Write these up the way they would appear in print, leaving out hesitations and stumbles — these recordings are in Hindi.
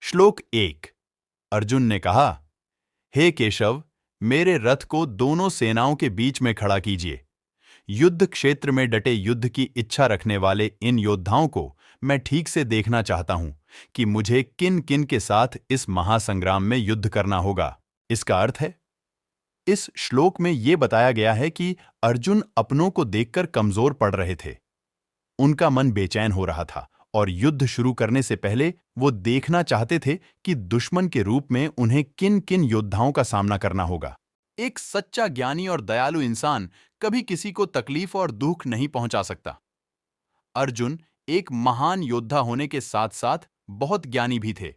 श्लोक 1। अर्जुन ने कहा, हे केशव, मेरे रथ को दोनों सेनाओं के बीच में खड़ा कीजिए। युद्ध क्षेत्र में डटे युद्ध की इच्छा रखने वाले इन योद्धाओं को मैं ठीक से देखना चाहता हूं कि मुझे किन किन के साथ इस महासंग्राम में युद्ध करना होगा। इसका अर्थ है, इस श्लोक में यह बताया गया है कि अर्जुन अपनों को देखकर कमजोर पड़ रहे थे। उनका मन बेचैन हो रहा था और युद्ध शुरू करने से पहले वो देखना चाहते थे कि दुश्मन के रूप में उन्हें किन किन योद्धाओं का सामना करना होगा। एक सच्चा ज्ञानी और दयालु इंसान कभी किसी को तकलीफ और दुख नहीं पहुंचा सकता। अर्जुन एक महान योद्धा होने के साथ साथ बहुत ज्ञानी भी थे।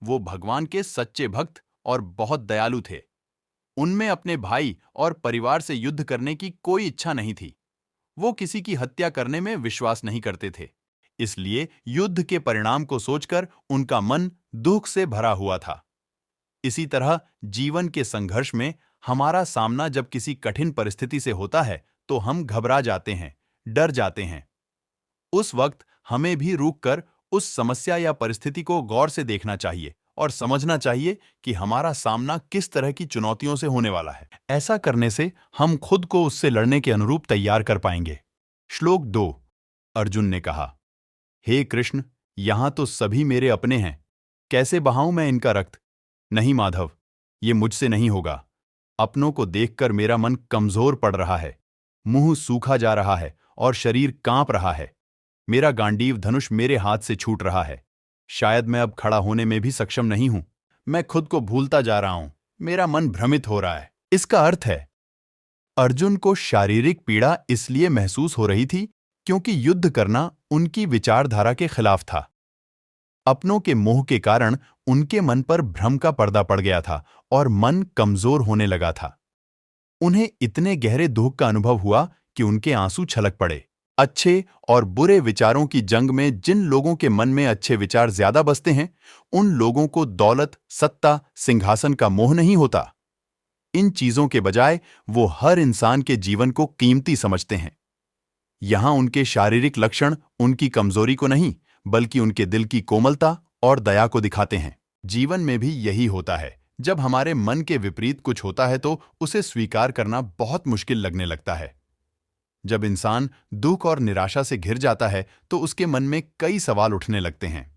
वो भगवान के सच्चे भक्त और बहुत दयालु थे। उनमें अपने भाई और परिवार से युद्ध करने की कोई इच्छा नहीं थी। वो किसी की हत्या करने में विश्वास नहीं करते थे। इसलिए युद्ध के परिणाम को सोचकर उनका मन दुख से भरा हुआ था। इसी तरह जीवन के संघर्ष में हमारा सामना जब किसी कठिन परिस्थिति से होता है तो हम घबरा जाते हैं, डर जाते हैं। उस वक्त हमें भी रुककर उस समस्या या परिस्थिति को गौर से देखना चाहिए और समझना चाहिए कि हमारा सामना किस तरह की चुनौतियों से होने वाला है। ऐसा करने से हम खुद को उससे लड़ने के अनुरूप तैयार कर पाएंगे। श्लोक 2। अर्जुन ने कहा, हे कृष्ण, यहां तो सभी मेरे अपने हैं। कैसे बहाऊं मैं इनका रक्त? नहीं माधव, ये मुझसे नहीं होगा। अपनों को देखकर मेरा मन कमजोर पड़ रहा है, मुंह सूखा जा रहा है और शरीर कांप रहा है। मेरा गांडीव धनुष मेरे हाथ से छूट रहा है। शायद मैं अब खड़ा होने में भी सक्षम नहीं हूं। मैं खुद को भूलता जा रहा हूं। मेरा मन भ्रमित हो रहा है। इसका अर्थ है, अर्जुन को शारीरिक पीड़ा इसलिए महसूस हो रही थी क्योंकि युद्ध करना उनकी विचारधारा के खिलाफ था। अपनों के मोह के कारण उनके मन पर भ्रम का पर्दा पड़ गया था और मन कमजोर होने लगा था। उन्हें इतने गहरे दुख का अनुभव हुआ कि उनके आंसू छलक पड़े। अच्छे और बुरे विचारों की जंग में जिन लोगों के मन में अच्छे विचार ज्यादा बसते हैं, उन लोगों को दौलत, सत्ता, सिंहासन का मोह नहीं होता। इन चीजों के बजाय वो हर इंसान के जीवन को कीमती समझते हैं। यहां उनके शारीरिक लक्षण उनकी कमजोरी को नहीं, बल्कि उनके दिल की कोमलता और दया को दिखाते हैं। जीवन में भी यही होता है। जब हमारे मन के विपरीत कुछ होता है तो उसे स्वीकार करना बहुत मुश्किल लगने लगता है। जब इंसान दुख और निराशा से घिर जाता है तो उसके मन में कई सवाल उठने लगते हैं।